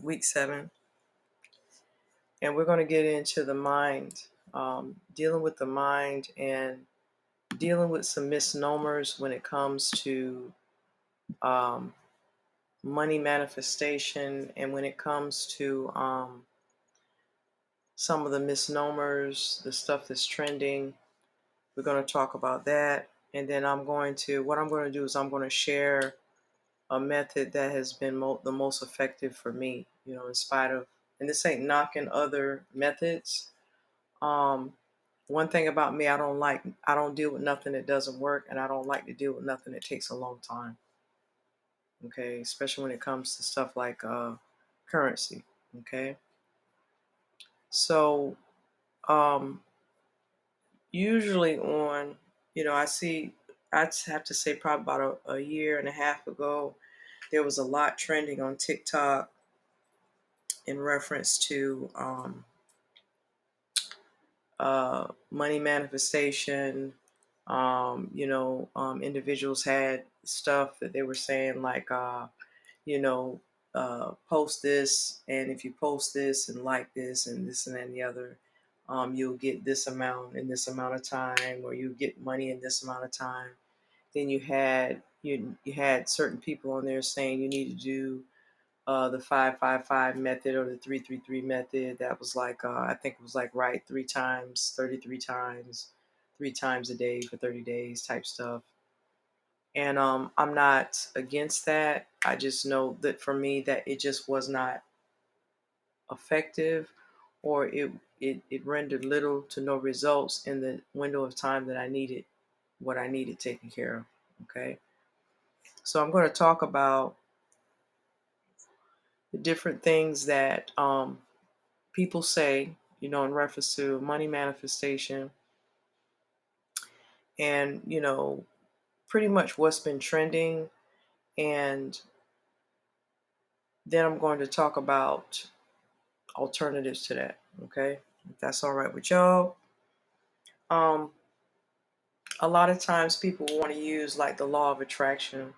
week 7, and we're going to get into the mind, dealing with the mind and dealing with some misnomers when it comes to um, money manifestation, and when it comes to some of the misnomers, the stuff that's trending. We're going to talk about that. And then what I'm going to do is I'm going to share a method that has been the most effective for me, in spite of, and this ain't knocking other methods. Um, One thing about me, I don't deal with nothing that doesn't work, and I don't like to deal with nothing that takes a long time. Okay, especially when it comes to stuff like currency. Okay, so um, usually I see, I'd have to say probably about a year and a half ago, there was a lot trending on TikTok in reference to money manifestation. Individuals had stuff that they were saying like, you know, post this, and if you post this and like this and this and that and the other, you'll get this amount in this amount of time, or you get money in this amount of time. Then you had certain people on there saying you need to do the 5-5-5 method or the 3-3-3 method. That was like, I think it was like, right, 3 times, 33 times, 3 times a day for 30 days type stuff. And I'm not against that. I just know that for me, that it just was not effective, or it rendered little to no results in the window of time that I needed what I needed taken care of. Okay. So I'm going to talk about the different things that people say, in reference to money manifestation, and, pretty much what's been trending. And then I'm going to talk about alternatives to that. Okay. If that's all right with y'all. Um, a lot of times people want to use like the law of attraction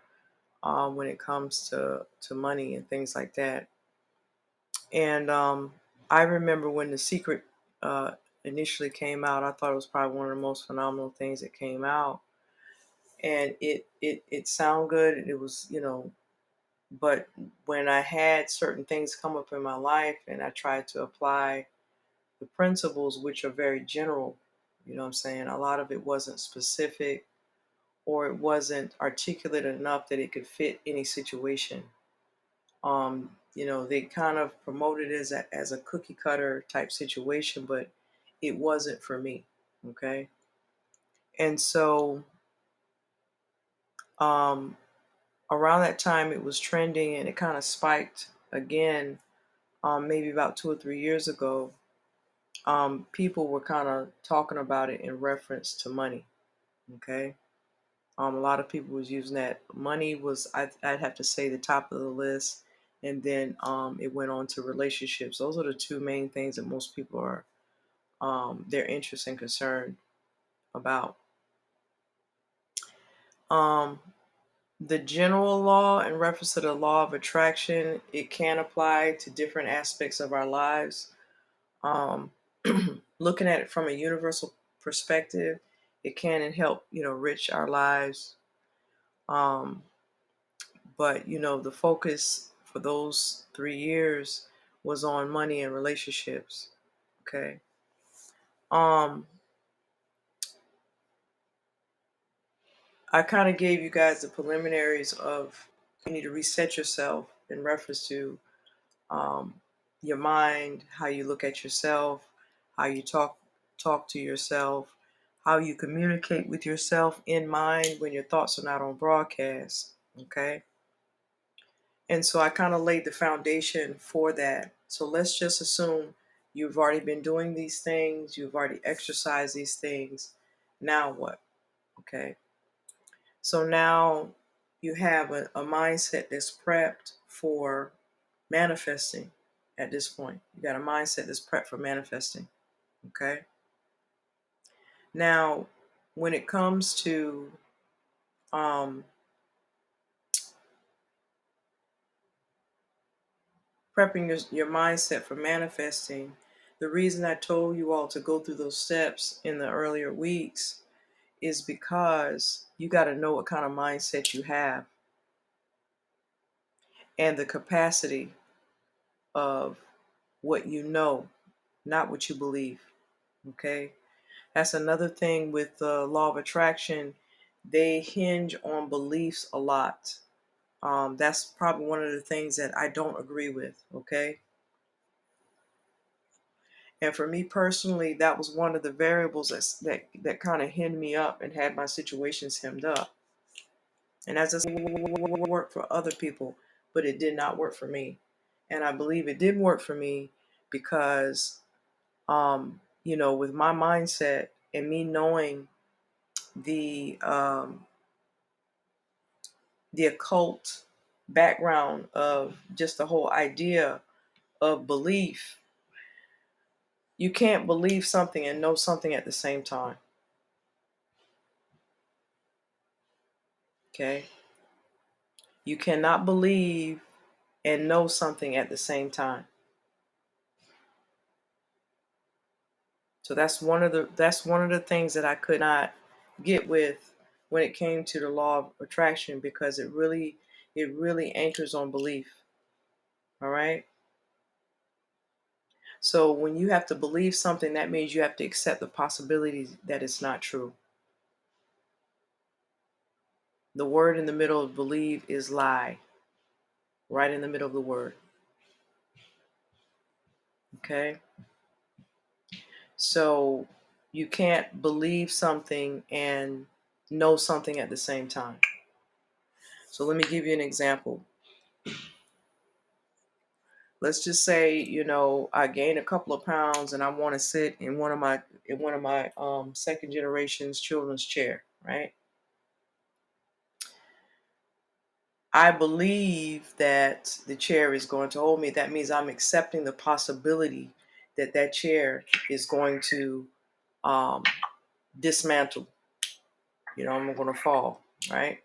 when it comes to money and things like that. And I remember when The Secret uh, initially came out, I thought it was probably one of the most phenomenal things that came out. And it sounded good. And it was, but when I had certain things come up in my life and I tried to apply the principles, which are very general, what I'm saying? A lot of it wasn't specific, or it wasn't articulate enough that it could fit any situation. They kind of promoted it as a cookie cutter type situation, but it wasn't for me. Okay. And so um, around that time, it was trending, and it kind of spiked again, maybe about 2 or 3 years ago. People were kind of talking about it in reference to money. Okay. A lot of people was using that. Money was, I'd have to say, the top of the list. And then it went on to relationships. Those are the two main things that most people are, their interest and concern about. Um, the general law in reference to the law of attraction, it can apply to different aspects of our lives. Um, Looking at it from a universal perspective, it can and help, rich our lives. Um, but the focus for those 3 years was on money and relationships. Okay. um I kind of gave you guys the preliminaries of, you need to reset yourself in reference to um your mind, how you look at yourself, how you talk to yourself, how you communicate with yourself in mind when your thoughts are not on broadcast. Okay. And so I kind of laid the foundation for that. So let's just assume you've already been doing these things, you've already exercised these things. Now what? Okay. So now you have a mindset that's prepped for manifesting at this point. You got a mindset that's prepped for manifesting. Okay. Now, when it comes to um, prepping your mindset for manifesting, the reason I told you all to go through those steps in the earlier weeks is because you got to know what kind of mindset you have and the capacity of what you know, not what you believe. Okay? That's another thing with the law of attraction. They hinge on beliefs a lot. That's probably one of the things that I don't agree with. Okay? And for me personally, that was one of the variables that kind of hemmed me up and had my situations hemmed up. And as I said, it worked for other people, but it did not work for me. And I believe it didn't work for me because, with my mindset and me knowing the the occult background of just the whole idea of belief, you can't believe something and know something at the same time. Okay? You cannot believe and know something at the same time. So that's one of the things that I could not get with when it came to the law of attraction, because it really anchors on belief. All right? So when you have to believe something, that means you have to accept the possibility that it's not true. The word in the middle of believe is lie, right in the middle of the word. Okay? So you can't believe something and know something at the same time. So let me give you an example. Let's just say, I gain a couple of pounds and I want to sit in one of my second generation's children's chair, right? I believe that the chair is going to hold me. That means I'm accepting the possibility that that chair is going to um, dismantle. I'm going to fall, right?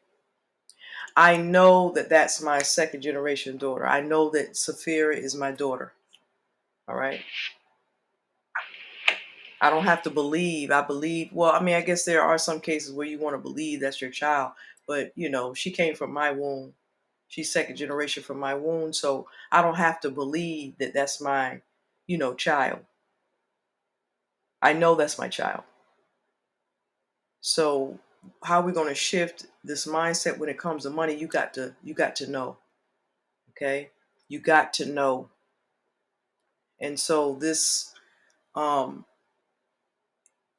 I know that that's my second generation daughter. I know that Safira is my daughter. All right. I don't have to believe. I believe. Well, I mean, I guess there are some cases where you want to believe that's your child, but she came from my womb. She's second generation from my womb, so I don't have to believe that that's my, child. I know that's my child. So how are we going to shift this mindset when it comes to money? You got to know. Okay, you got to know. And so this um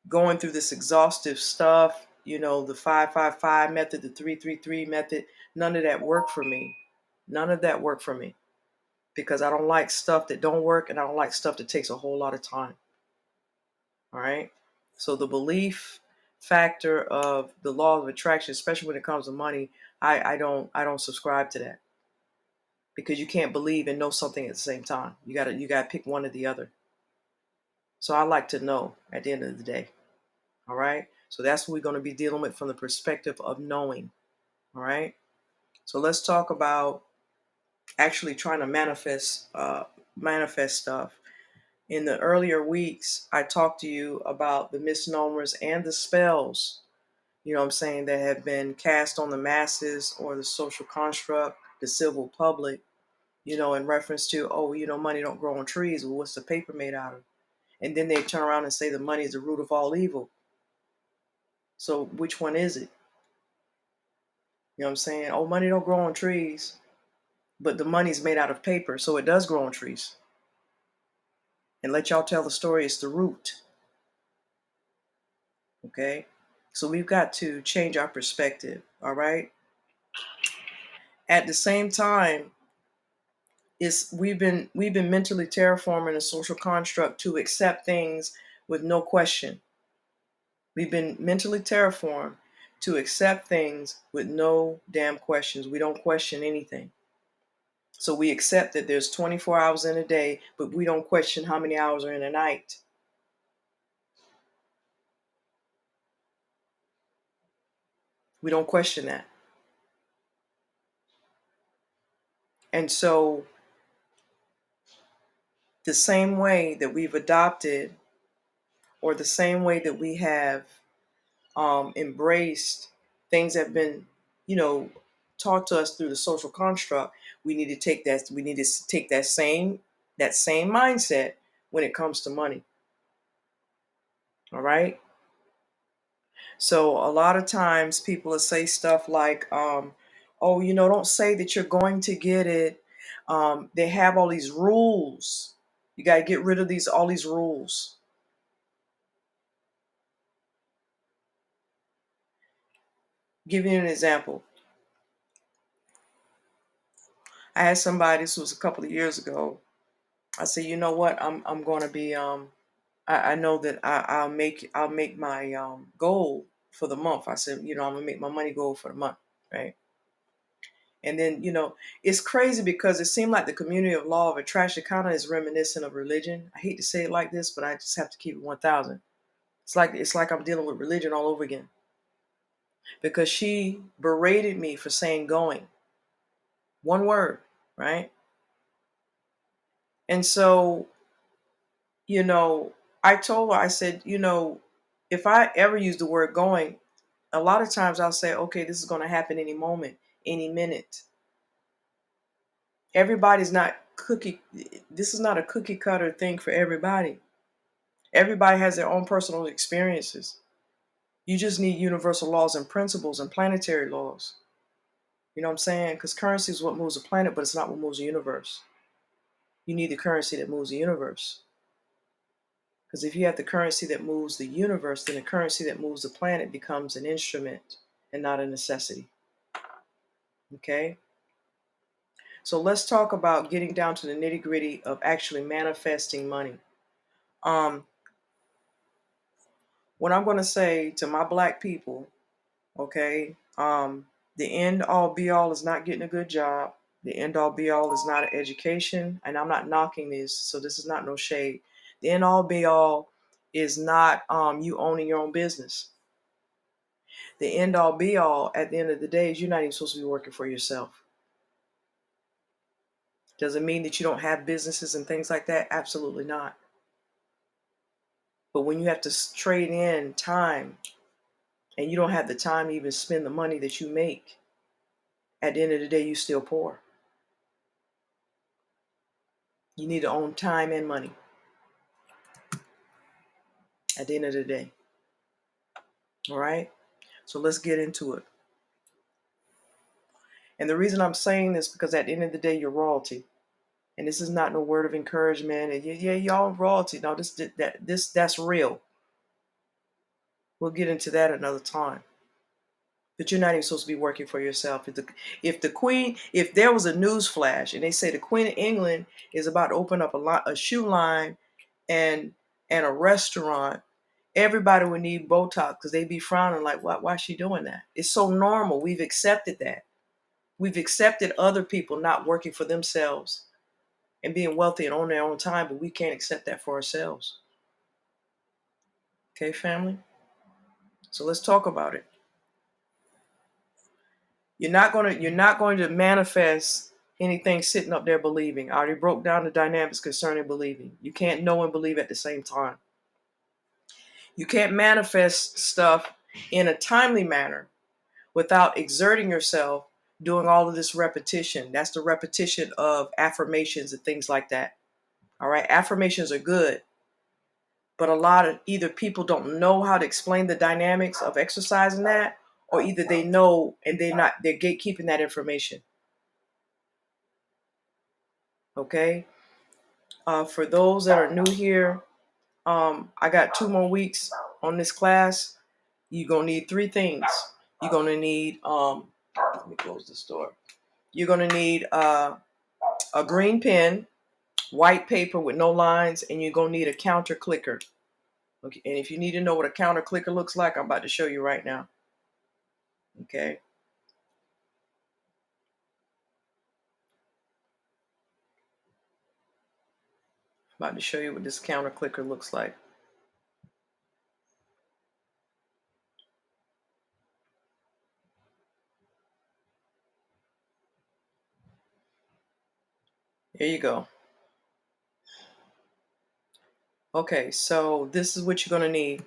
going through this exhaustive stuff, the 555 method, the 333 method, none of that worked for me. None of that worked for me because I don't like stuff that don't work and I don't like stuff that takes a whole lot of time. All right. So the belief factor of the law of attraction, especially when it comes to money, I don't subscribe to that because you can't believe and know something at the same time. You gotta pick one or the other. So I like to know at the end of the day. All right. So that's what we're going to be dealing with from the perspective of knowing. All right. So let's talk about actually trying to manifest stuff. In the earlier weeks, I talked to you about the misnomers and the spells, what I'm saying, that have been cast on the masses or the social construct, the civil public, in reference to, oh, money don't grow on trees. Well, what's the paper made out of? And then they turn around and say the money is the root of all evil. So which one is it? You know what I'm saying? Oh, money don't grow on trees, but the money's made out of paper, so it does grow on trees. And let y'all tell the story, it's the root. Okay? So we've got to change our perspective, all right? At the same time, we've been mentally terraforming a social construct to accept things with no question. We've been mentally terraformed to accept things with no damn questions. We don't question anything. So we accept that there's 24 hours in a day, but we don't question how many hours are in a night. We don't question that. And so the same way that we've adopted, or the same way that we have embraced things that have been, you know, taught to us through the social construct, we need to take that. We need to take that same mindset when it comes to money. All right. So a lot of times people will say stuff like, "Oh, don't say that you're going to get it." They have all these rules. You got to get rid of all these rules. Give you an example. I had somebody. This was a couple of years ago. I said, "You know what? I'm going to be. I know that I'll make my goal for the month." I said, "I'm gonna make my money goal for the month, right?" And then, it's crazy because it seemed like the community of law of attraction kind of is reminiscent of religion. I hate to say it like this, but I just have to keep it 1,000. It's like I'm dealing with religion all over again, because she berated me for saying going, one word, right? And so, you know, I told her, I said, if I ever use the word going, a lot of times I'll say, okay, this is going to happen any moment, any minute. Everybody's not cookie. This is not a cookie cutter thing for everybody. Everybody has their own personal experiences. You just need universal laws and principles and planetary laws. You know what I'm saying? Because currency is what moves the planet, but it's not what moves the universe. You need the currency that moves the universe. Because if you have the currency that moves the universe, then the currency that moves the planet becomes an instrument and not a necessity. Okay? So let's talk about getting down to the nitty gritty of actually manifesting money. Um, what I'm going to say to my black people, okay, the end all be all is not getting a good job. The end all be all is not an education. And I'm not knocking this, so this is not no shade. The end all be all is not you owning your own business. The end all be all at the end of the day is you're not even supposed to be working for yourself. Does it mean that you don't have businesses and things like that? Absolutely not. But when you have to trade in time and you don't have the time to even spend the money that you make, at the end of the day, you still poor. You need to own time and money at the end of the day. All right? So let's get into it. And the reason I'm saying this because at the end of the day, you're royalty. And this is not no word of encouragement. And yeah, y'all royalty. No, that's real. We'll get into that another time. But you're not even supposed to be working for yourself. If there was a news flash and they say the Queen of England is about to open up a shoe line and a restaurant, everybody would need Botox because they'd be frowning like, why is she doing that? It's so normal. We've accepted that. We've accepted other people not working for themselves and being wealthy and on their own time, but we can't accept that for ourselves. Okay, family? So let's talk about it. You're not going to manifest anything sitting up there believing. I already broke down the dynamics concerning believing. You can't know and believe at the same time. You can't manifest stuff in a timely manner without exerting yourself doing all of this repetition. That's the repetition of affirmations and things like that. All right, affirmations are good, but a lot of either people don't know how to explain the dynamics of exercising that, or either they know and they're gatekeeping that information. Okay. For those that are new here, I got 2 more weeks on this class. You're gonna need three things. You're gonna need let me close this door. You're gonna need a green pen, white paper with no lines, and you're gonna need a counter clicker. Okay, and if you need to know what a counter clicker looks like, I'm about to show you right now. Okay. I'm about to show you what this counter clicker looks like. Here you go. Okay, so this is what you're going to need.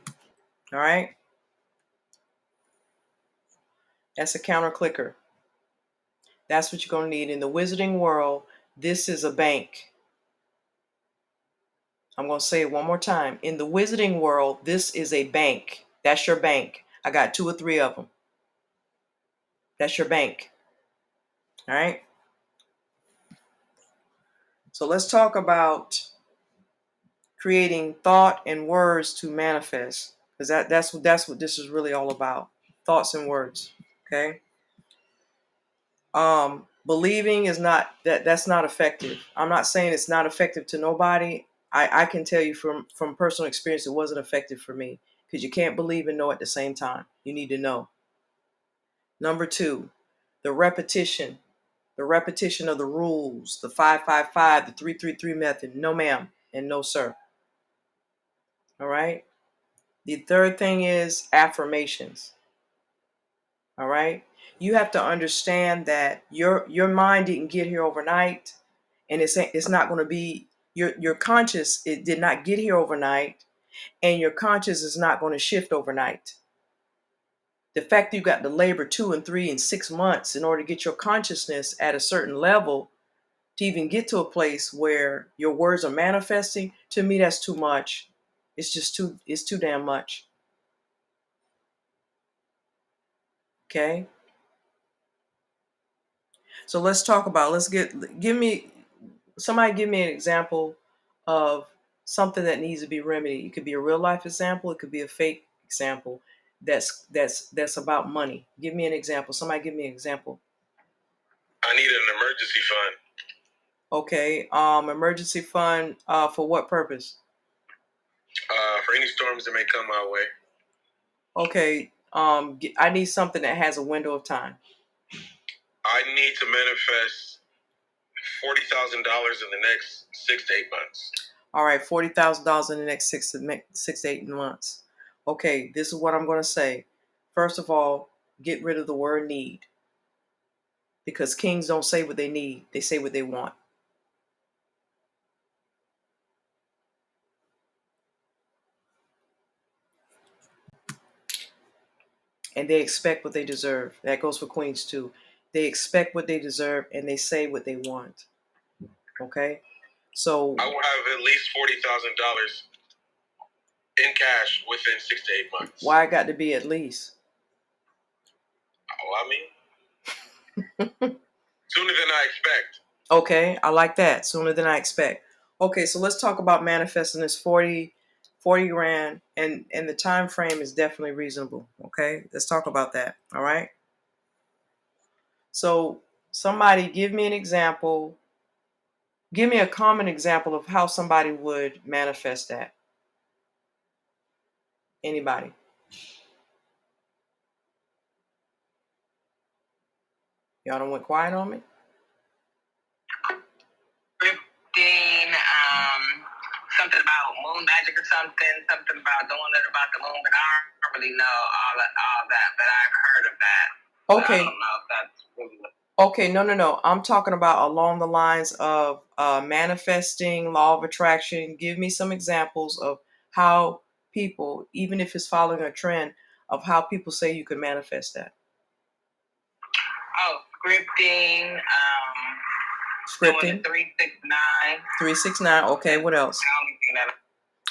All right. That's a counter clicker. That's what you're going to need. In the wizarding world, this is a bank. I'm going to say it one more time. In the wizarding world, this is a bank. That's your bank. I got 2 or 3 of them. That's your bank. All right. So let's talk about creating thought and words to manifest, because that's what this is really all about. Thoughts and words. Okay. Believing is not that's not effective. I'm not saying it's not effective to nobody. I can tell you from personal experience, it wasn't effective for me, because you can't believe and know at the same time. You need to know. Number 2, the repetition of the rules, the 555, the 333 method. No ma'am and no sir. All right. The third thing is affirmations. All right. You have to understand that your mind didn't get here overnight, and it's not going to be your conscious. It did not get here overnight, and your conscious is not going to shift overnight. The fact that you got to labor 2 and 3 and 6 months in order to get your consciousness at a certain level to even get to a place where your words are manifesting, to me, that's too much. It's too damn much. Okay. So let's talk about, somebody give me an example of something that needs to be remedied. It could be a real life example. It could be a fake example that's about money. Give me an example. Somebody give me an example. I need an emergency fund. Okay. Emergency fund, for what purpose? For any storms that may come my way. Okay. I need something that has a window of time. I need to manifest $40,000 in the next 6 to 8 months. All right, $40,000 in the next 6 to 8 months. Okay, this is what I'm going to say. First of all, get rid of the word need, because kings don't say what they need; they say what they want. And they expect what they deserve. That goes for queens too. They expect what they deserve, and they say what they want. Okay, so I will have at least $40,000 in cash within 6 to 8 months. Why it got to be at least? Oh, I mean, sooner than I expect. Okay, I like that. Sooner than I expect. Okay, so let's talk about manifesting this 40 grand, and the time frame is definitely reasonable. Okay, let's talk about that. All right. So somebody give me an example. Give me a common example of how somebody would manifest that. Anybody? Y'all don't went quiet on me? Scripting, something about moon magic or something about doing it about the moon, but I don't really know all that, but I've heard of that. Okay. I don't know if that's really what. Okay, no. I'm talking about along the lines of manifesting, law of attraction. Give me some examples of how people, even if it's following a trend, of how people say you can manifest that. Oh, scripting. Scripting. 369. 369. Okay, what else?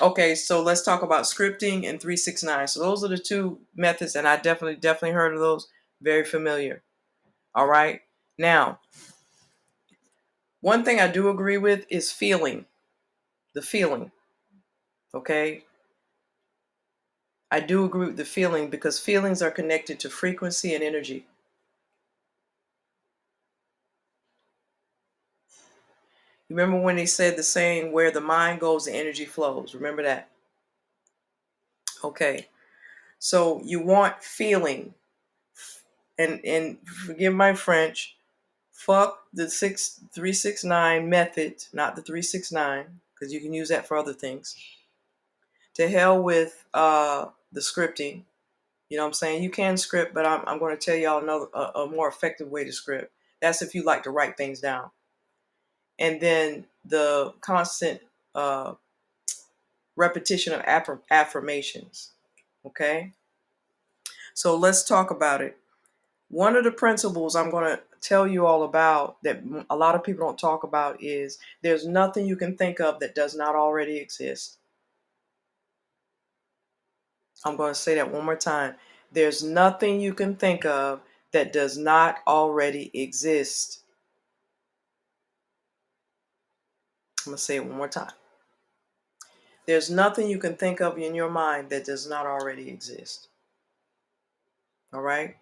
Okay, so let's talk about scripting and 369. So those are the 2 methods, and I definitely heard of those. Very familiar. All right. Now, one thing I do agree with is feeling. The feeling. Okay. I do agree with the feeling, because feelings are connected to frequency and energy. Remember when they said the saying, where the mind goes, the energy flows? Remember that? Okay. So you want feeling. And forgive my French, fuck the 369 method, not the 369, because you can use that for other things. To hell with the scripting. You know what I'm saying? You can script, but I'm going to tell y'all a more effective way to script. That's if you like to write things down. And then the constant repetition of affirmations. Okay? So let's talk about it. One of the principles I'm going to tell you all about that a lot of people don't talk about is there's nothing you can think of that does not already exist. I'm going to say that one more time. There's nothing you can think of that does not already exist. I'm going to say it one more time. There's nothing you can think of in your mind that does not already exist. All right?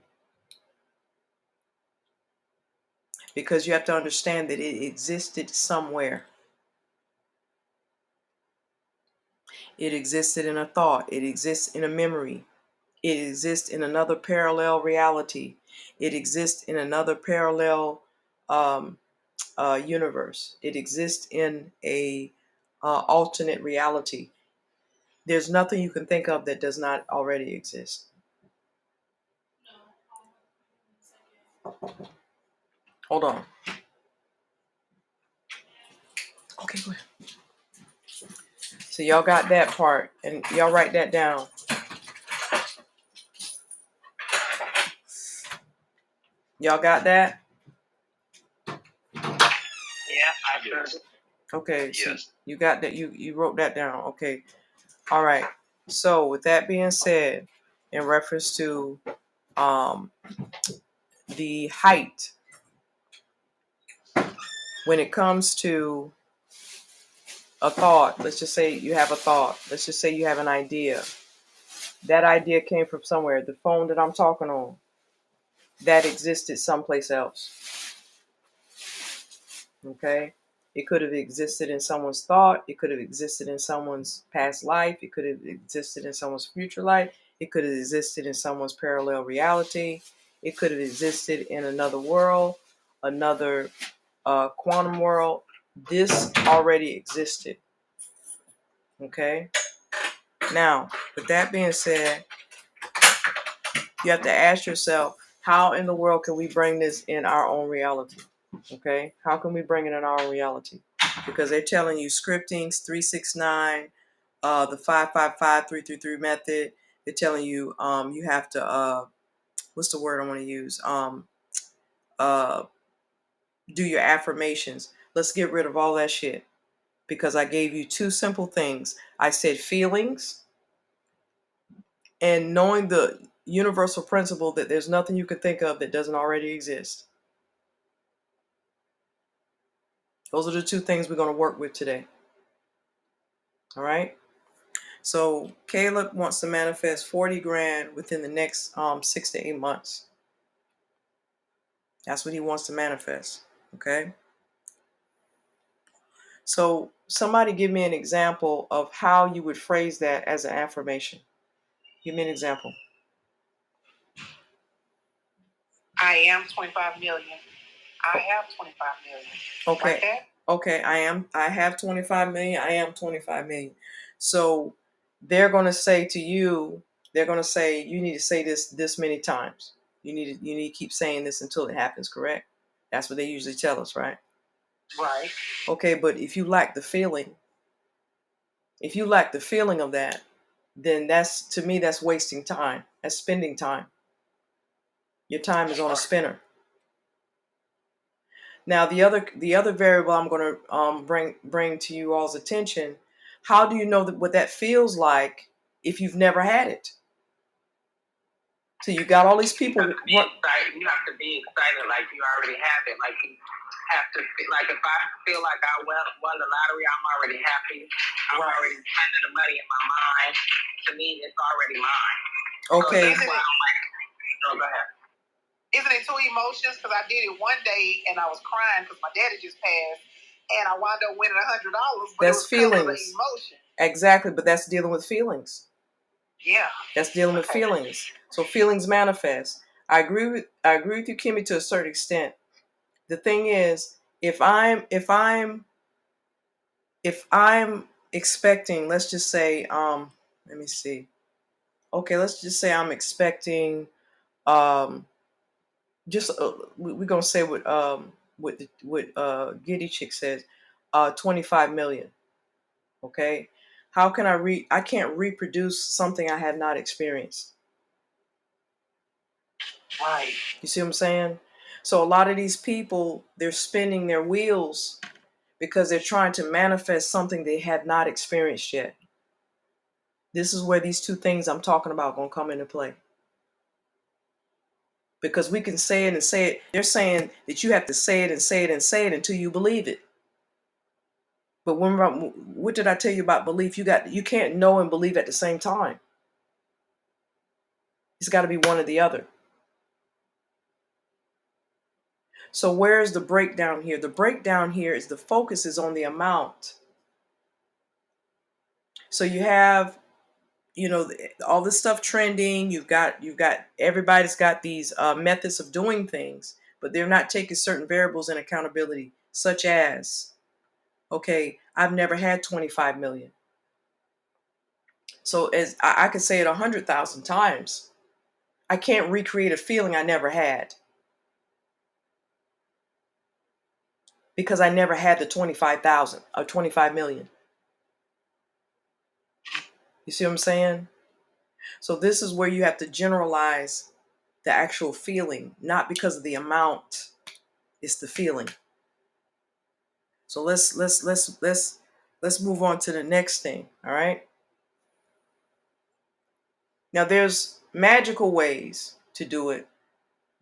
Because you have to understand that it existed somewhere. It existed in a thought. It exists in a memory. It exists in another parallel reality. It exists in another parallel universe. It exists in a alternate reality. There's nothing you can think of that does not already exist. Hold on. Okay, go ahead. So y'all got that part, and y'all write that down. Y'all got that? Yeah, I sure. Okay, so yes. You got that. You wrote that down. Okay. All right. So with that being said, in reference to the height, when it comes to a thought, let's just say you have a thought. Let's just say you have an idea. That idea came from somewhere. The phone that I'm talking on, that existed someplace else. Okay? It could have existed in someone's thought. It could have existed in someone's past life. It could have existed in someone's future life. It could have existed in someone's parallel reality. It could have existed in another world, another quantum world. This already existed. Okay? Now, with that being said, you have to ask yourself, how in the world can we bring this in our own reality? Okay? How can we bring it in our own reality? Because they're telling you scriptings, 369, the 555-333 method. They're telling you you have to what's the word I want to use? Do your affirmations. Let's get rid of all that shit. Because I gave you two simple things. I said feelings and knowing the universal principle that there's nothing you can think of that doesn't already exist. Those are the two things we're going to work with today. All right. So Caleb wants to manifest 40 grand within the next 6 to 8 months. That's what he wants to manifest. Okay. So somebody give me an example of how you would phrase that as an affirmation. Give me an example. I am 25 million. I have 25 million. Okay. Like that? Okay, I have 25 million. I am 25 million. So they're going to say to you, they're going to say you need to say this many times. You need to keep saying this until it happens, correct? That's what they usually tell us, right? Right. Okay, but if you lack the feeling of that, then to me that's wasting time. That's spending time. Your time is on a spinner. Now the other variable I'm going to bring to you all's attention. How do you know what that feels like if you've never had it? So you got all these people. You have to be excited like you already have it. Like you have to like if I feel like I won the lottery, I'm already happy. I'm already spending the money in my mind. To me, it's already mine. Okay. So that's why I'm like, go ahead. Isn't it two emotions? Because I did it one day and I was crying because my daddy just passed, and I wound up winning $100. That's feelings. Emotion. Exactly, but that's dealing with feelings. Yeah. That's dealing with feelings. So feelings manifest. I agree with you, Kimmy, to a certain extent. The thing is, if I'm expecting, let's just say, let me see. Okay, let's just say I'm expecting just we're gonna say what Giddy Chick says, 25 million. Okay, How can I can't reproduce something I have not experienced. Right. You see what I'm saying? So a lot of these people, they're spinning their wheels because they're trying to manifest something they have not experienced yet. This is where these two things I'm talking about going to come into play. Because we can say it and say it. They're saying that you have to say it and say it and say it until you believe it. But what did I tell you about belief? You can't know and believe at the same time. It's got to be one or the other. So where's the breakdown here? The breakdown here is the focus is on the amount. So you have, all this stuff trending. You've got everybody's got these methods of doing things, but they're not taking certain variables in accountability, such as, okay, I've never had 25 million. So as I could say it 100,000 times, I can't recreate a feeling I never had because I never had the 25,000 or 25 million. You see what I'm saying? So this is where you have to generalize the actual feeling, not because of the amount, it's the feeling. So let's move on to the next thing, all right? Now there's magical ways to do it,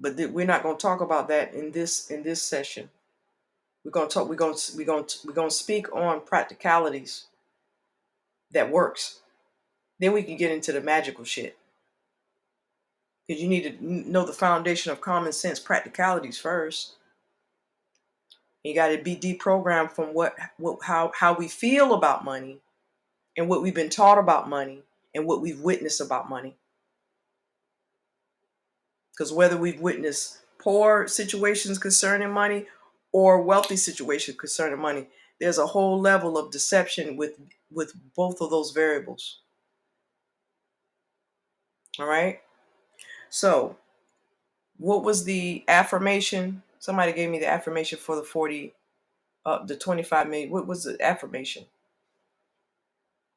but we're not going to talk about that in this session. We're going to speak on practicalities that works. Then we can get into the magical shit. Because you need to know the foundation of common sense practicalities first. You got to be deprogrammed from how we feel about money and what we've been taught about money and what we've witnessed about money. Because whether we've witnessed poor situations concerning money or wealthy situations concerning money, there's a whole level of deception with both of those variables. All right. So what was the affirmation? Somebody gave me the affirmation for the 25 million. What was the affirmation?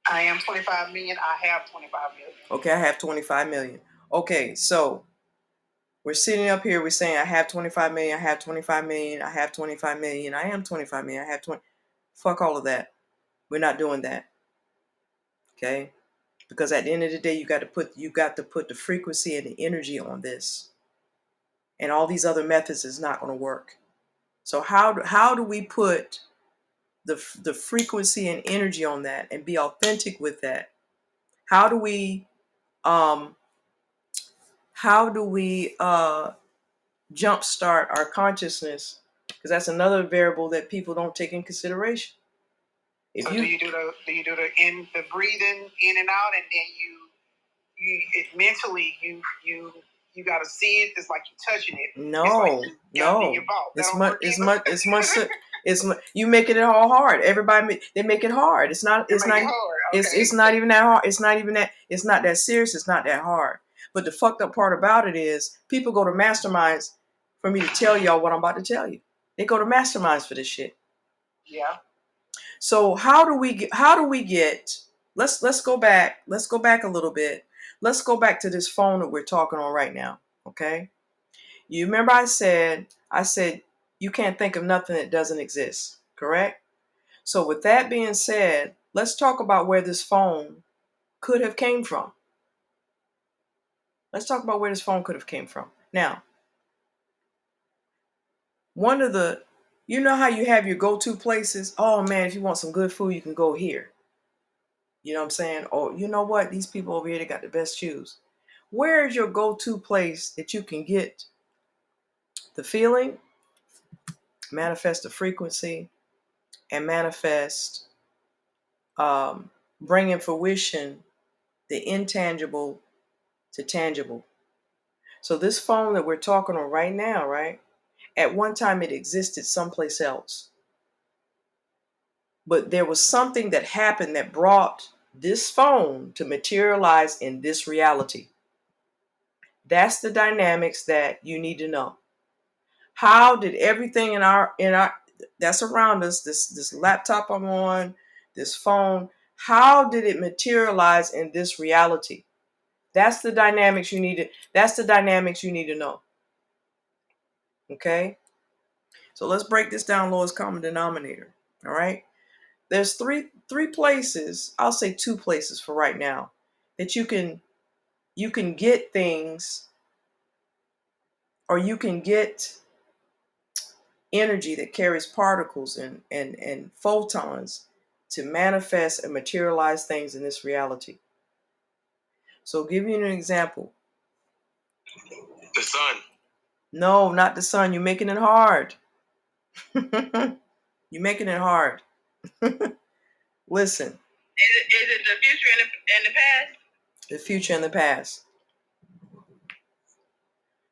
I am 25 million. I have 25 million. Okay, I have 25 million. Okay, so we're sitting up here, we're saying I have 25 million, I have 25 million, I have 25 million, I am 25 million, I have 20. Fuck all of that. We're not doing that. Okay? Because at the end of the day, you got to put the frequency and the energy on this. And all these other methods is not going to work. So how do we put the frequency and energy on that and be authentic with that? How do we jumpstart our consciousness? Because that's another variable that people don't take in consideration. So do you do the breathing in and out, and then mentally you got to see it. It's like you're touching it. No, it's it's you making it all hard. Everybody they make it hard. It's not hard. Okay. It's not even that hard. It's not that serious. It's not that hard. But the fucked up part about it is people go to masterminds for me to tell y'all what I'm about to tell you. They go to masterminds for this shit. Yeah. So how do we get let's go back a little bit. Let's go back to this phone that we're talking on right now. Okay? You remember I said you can't think of nothing that doesn't exist, correct? So with that being said, let's talk about where this phone could have came from. Let's talk about where this phone could have came from. Now, one of the, you know how you have your go-to places? Oh man, if you want some good food, you can go here. You know what I'm saying? Or you know what? These people over here, they got the best shoes. Where is your go-to place that you can get the feeling, manifest the frequency, and manifest, bring in fruition the intangible to tangible? So this phone that we're talking on right now, right? At one time it existed someplace else. But there was something that happened that brought this phone to materialize in this reality. That's the dynamics that you need to know. How did everything in our that's around us, this laptop I'm on, this phone, How did it materialize in this reality? That's the dynamics you need to know. Okay? So let's break this down, lowest common denominator. All right? There's three places, I'll say two places for right now, that you can get things, or you can get energy that carries particles and photons to manifest and materialize things in this reality. So I'll give you an example. The sun. No, not the sun. You're making it hard. You're making it hard. Listen. Is it the future and the past? The future and the past.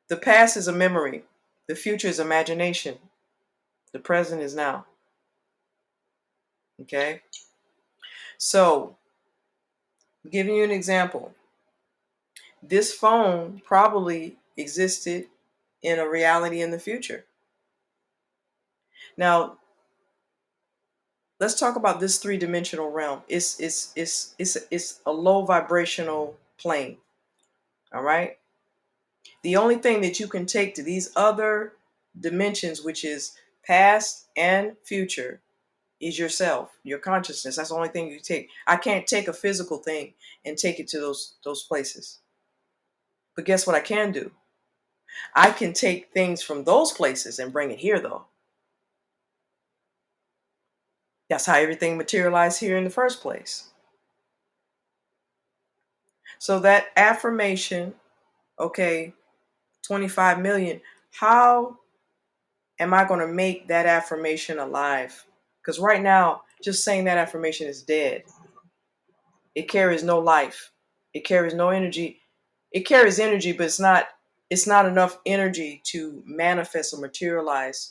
The past is a memory. The future is imagination. The present is now. Okay? So, giving you an example. This phone probably existed in a reality in the future. Now, let's talk about this three-dimensional realm. It's a low vibrational plane. All right? The only thing that you can take to these other dimensions, which is past and future, is yourself, your consciousness. That's the only thing you take. I can't take a physical thing and take it to those places. But guess what I can do? I can take things from those places and bring it here, though. That's how everything materialized here in the first place. So that affirmation, okay, 25 million, how am I going to make that affirmation alive? Because right now, just saying that affirmation is dead. It carries no life. It carries no energy. It carries energy, but it's not enough energy to manifest or materialize.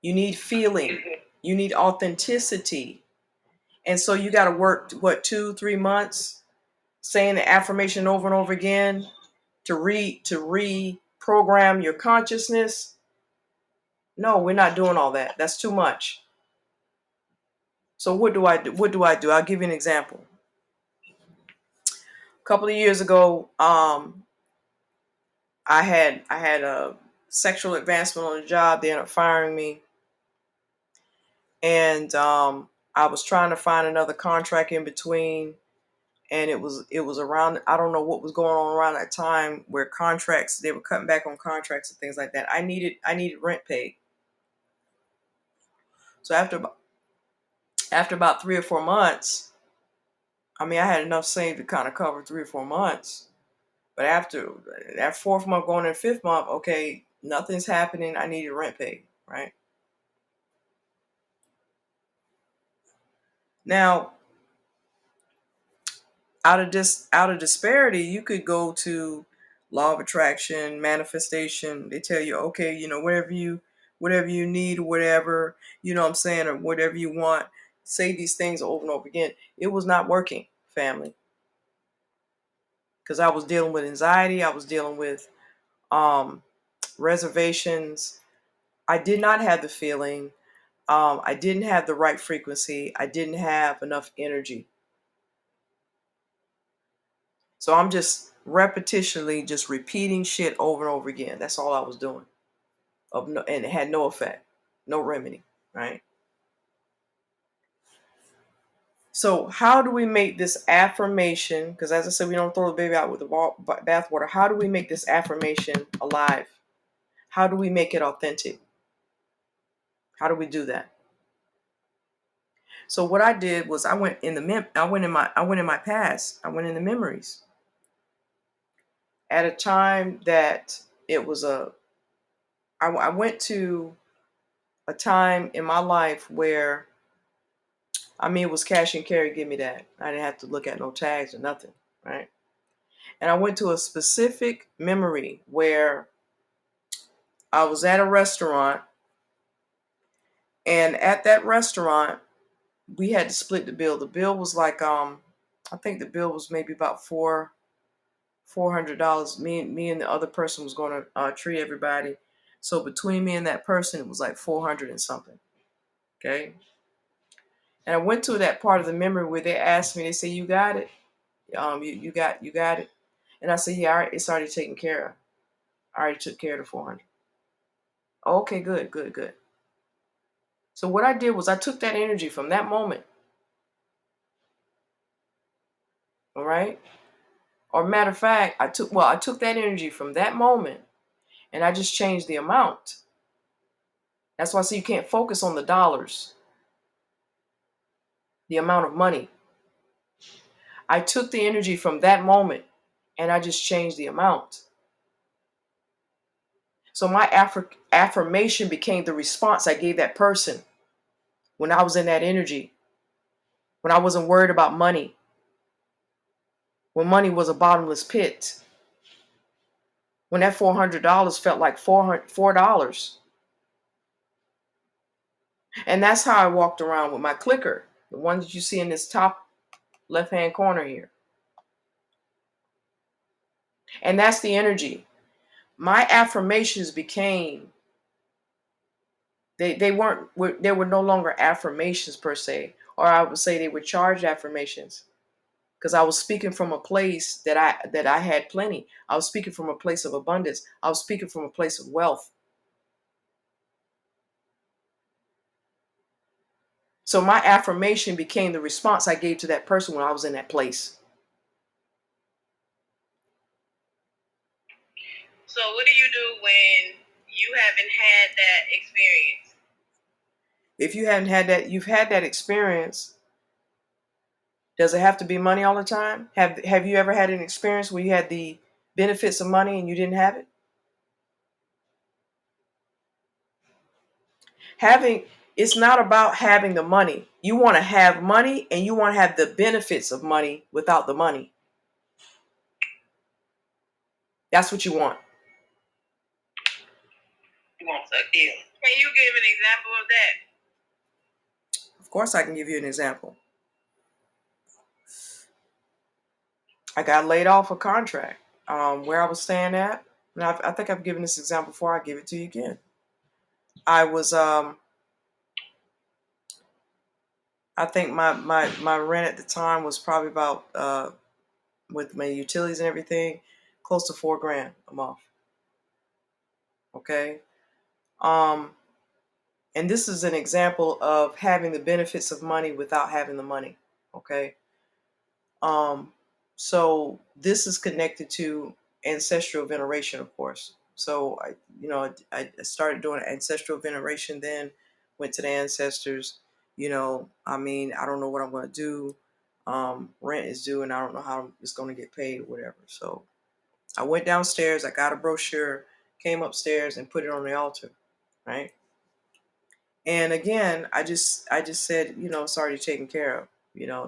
You need feeling. You need authenticity. And so you got to work, what, 2-3 months saying the affirmation over and over again to reprogram your consciousness. No, we're not doing all that. That's too much. So what do I do? I'll give you an example. A couple of years ago, I had a sexual advancement on the job. They ended up firing me, and I was trying to find another contract in between. And it was around, I don't know what was going on around that time, where contracts, they were cutting back on contracts and things like that. I needed rent paid. So after about 3 or 4 months, I mean, I had enough saved to kind of cover 3 or 4 months. But after that fourth month, going in fifth month, okay, nothing's happening. I needed rent paid, right? Now, out of disparity, you could go to law of attraction, manifestation. They tell you, okay, whatever you need, or whatever, what I'm saying, or whatever you want, say these things over and over again. It was not working, family, because I was dealing with anxiety. I was dealing with reservations. I did not have the feeling. I didn't have the right frequency. I didn't have enough energy. So I'm just repetitionally just repeating shit over and over again. That's all I was doing. And it had no effect, no remedy, right? So how do we make this affirmation? Because as I said, we don't throw the baby out with the bathwater. How do we make this affirmation alive? How do we make it authentic? How do we do that? So what I did was I went in my past. I went in the memories at a time that it was I went to a time in my life where, I mean, it was cash and carry, give me that. I didn't have to look at no tags or nothing, right? And I went to a specific memory where I was at a restaurant, and at that restaurant, we had to split the bill. The bill was like, I think the bill was maybe about $400. Me and the other person was going to treat everybody. So between me and that person, it was like 400 and something. Okay. And I went to that part of the memory where they asked me, they say, you got it? You got it? And I said, yeah, all right, it's already taken care of. I already took care of the 400. Okay, good, good, good. So what I did was I took that energy from that moment, all right? Or matter of fact, I took that energy from that moment and I just changed the amount. That's why I say you can't focus on the dollars, the amount of money. I took the energy from that moment and I just changed the amount. So my affirmation became the response I gave that person when I was in that energy, when I wasn't worried about money, when money was a bottomless pit, when that $400 felt like $4. And that's how I walked around with my clicker, the one that you see in this top left-hand corner here. And that's the energy. My affirmations became, they were no longer affirmations per se, or I would say they were charged affirmations, because I was speaking from a place that I had plenty. I was speaking from a place of abundance. I was speaking from a place of wealth. So my affirmation became the response I gave to that person when I was in that place. So what do you do when you haven't had that experience? If you hadn't had that, you've had that experience. Does it have to be money all the time? Have you ever had an experience where you had the benefits of money and you didn't have it? It's not about having the money. You want to have money and you want to have the benefits of money without the money. That's what you want. You want a deal. Can you give an example of that? Of course I can give you an example. I got laid off a contract where I was staying at. And I think I've given this example before. I'll give it to you again. I was, I think my rent at the time was probably about, with my utilities and everything, close to $4,000 a month. Okay. And this is an example of having the benefits of money without having the money. Okay. So this is connected to ancestral veneration, of course. So I started doing ancestral veneration, then went to the ancestors. I mean, I don't know what I'm going to do. Rent is due, and I don't know how it's going to get paid or whatever. So I went downstairs. I got a brochure, came upstairs, and put it on the altar, right? And again, I just said, it's already taken care of.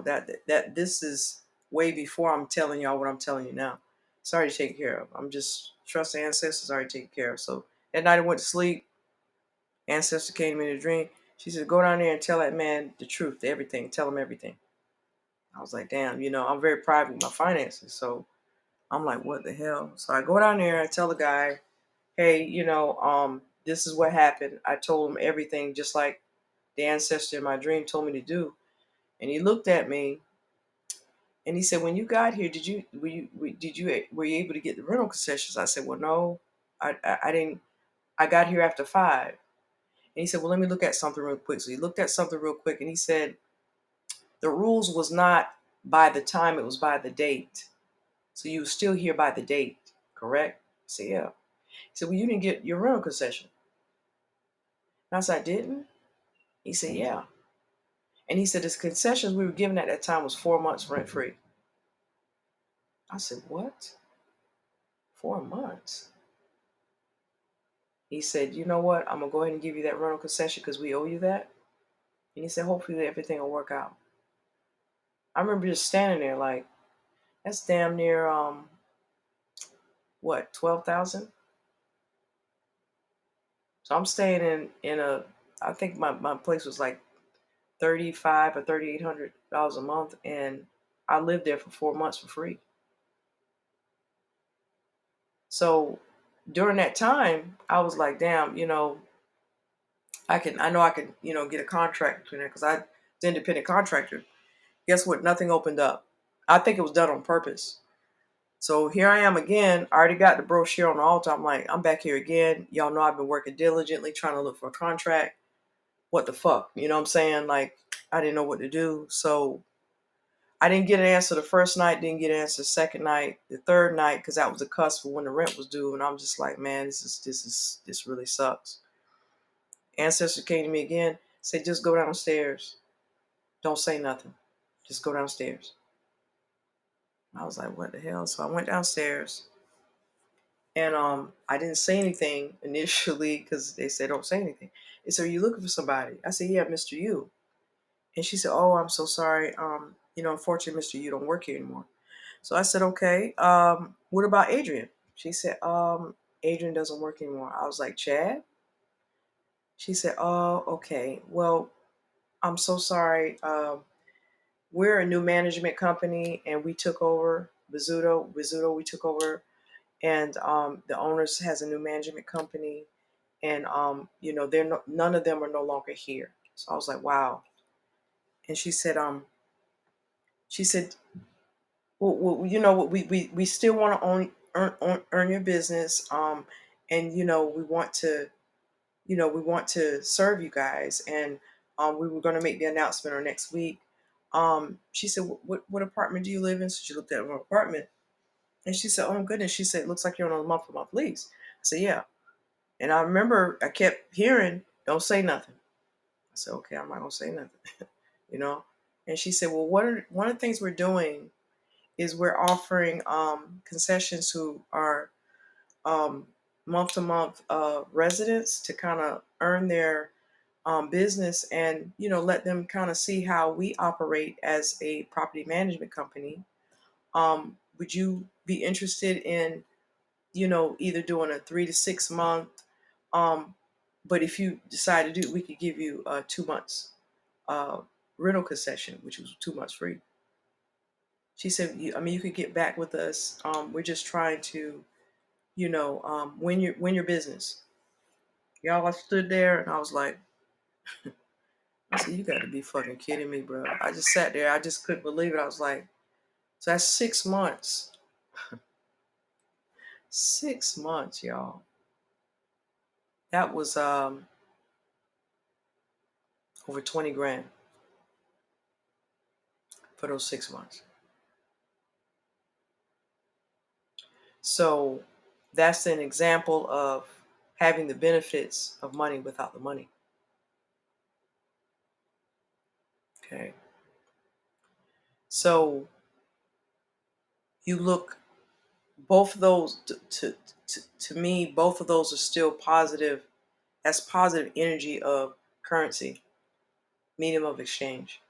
That this is way before I'm telling y'all what I'm telling you now. It's already taken care of. I'm just trust the ancestors already taken care of. So that night I went to sleep. Ancestor came to me in a dream. She said, "Go down there and tell that man the truth, everything. Tell him everything." I was like, "Damn, I'm very private with my finances." So I'm like, "What the hell?" So I go down there. I tell the guy, "Hey, this is what happened." I told him everything, just like the ancestor in my dream told me to do. And he looked at me and he said, "When you got here, were you able to get the rental concessions?" I said, "Well, no, I didn't. I got here after 5." And he said, "Well, let me look at something real quick." So he looked at something real quick and he said, "The rules was not by the time, it was by the date. So you were still here by the date, correct?" I said, "Yeah." He said, "Well, you didn't get your rental concession." And I said, "I didn't?" He said, "Yeah." And he said, "The concessions we were given at that time was 4 months rent free." I said, "What? 4 months?" He said, "You know what? I'm going to go ahead and give you that rental concession because we owe you that." And he said, "Hopefully everything will work out." I remember just standing there like, that's damn near, what, 12,000? So I'm staying I think my place was like 35 or $3,800 a month. And I lived there for 4 months for free. So during that time, I was like, damn, I know I could, get a contract between there because I the independent contractor. Guess what? Nothing opened up. I think it was done on purpose. So here I am again. I already got the brochure on the altar. I'm like, I'm back here again. Y'all know I've been working diligently trying to look for a contract. What the fuck? You know what I'm saying? Like, I didn't know what to do. So I didn't get an answer the first night, didn't get an answer the second night, the third night, because that was the cusp for when the rent was due. And I'm just like, man, this really sucks. Ancestor came to me again, said, just go downstairs. Don't say nothing. Just go downstairs. I was like, what the hell? So I went downstairs and I didn't say anything initially because they said, don't say anything. They said, are you looking for somebody? I said, yeah, Mr. Yu. And she said, oh, I'm so sorry. Unfortunately, Mr. Yu don't work here anymore. So I said, okay, what about Adrian? She said, Adrian doesn't work anymore. I was like, Chad? She said, oh, okay. Well, I'm so sorry. We're a new management company and we took over Rizzuto, we took over. And the owners has a new management company. And, none of them are no longer here. So I was like, wow. And she said, well, we still want to earn your business, and we want to serve you guys, and we were going to make the announcement on next week. She said, what apartment do you live in? So she looked at my apartment, and she said, oh my goodness. She said, it looks like you're on a month-to-month lease. I said, yeah. And I remember I kept hearing, don't say nothing. I said, okay, I'm not gonna say nothing, you know. And she said, well, one of the things we're doing is we're offering concessions who are um, month-to-month residents to kind of earn their business, and let them kind of see how we operate as a property management company. Would you be interested in either doing a 3 to 6 month, um, but if you decide to do it, we could give you 2 months uh, rental concession, which was 2 months free. She said, you could get back with us. We're just trying to, win your business. Y'all, I stood there and I was like, I said, you got to be fucking kidding me, bro. I just sat there. I just couldn't believe it. I was like, so that's 6 months. 6 months, y'all. That was over 20 grand for those 6 months. So that's an example of having the benefits of money without the money. Okay. So you look, both of those to me, both of those are still positive. That's positive energy of currency, medium of exchange.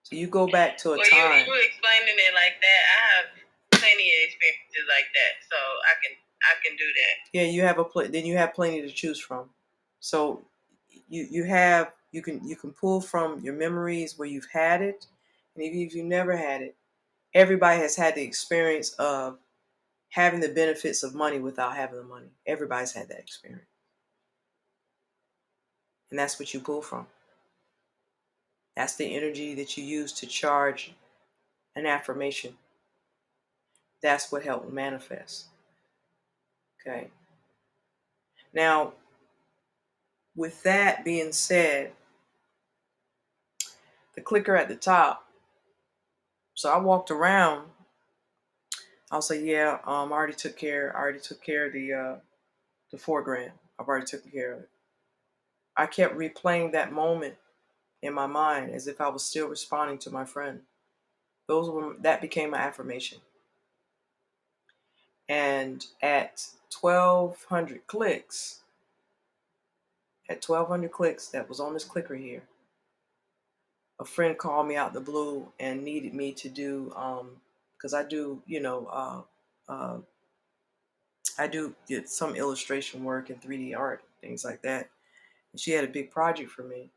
So you go back to a time. You explaining it like that. I have plenty of experiences like that, so I can do that. Yeah, you have then you have plenty to choose from. So you can pull from your memories where you've had it, and even if you never had it, everybody has had the experience of having the benefits of money without having the money. Everybody's had that experience, and that's what you pull from. That's the energy that you use to charge an affirmation. That's what helped manifest. Okay. Now, with that being said, the clicker at the top. So I walked around. I'll say, yeah, I already took care of the 4 grand. I've already taken care of it. I kept replaying that moment in my mind as if I was still responding to my friend. That became my affirmation. And at 1,200 clicks, that was on this clicker here, a friend called me out the blue and needed me to do, because I do, I do get some illustration work and 3D art, things like that. And she had a big project for me.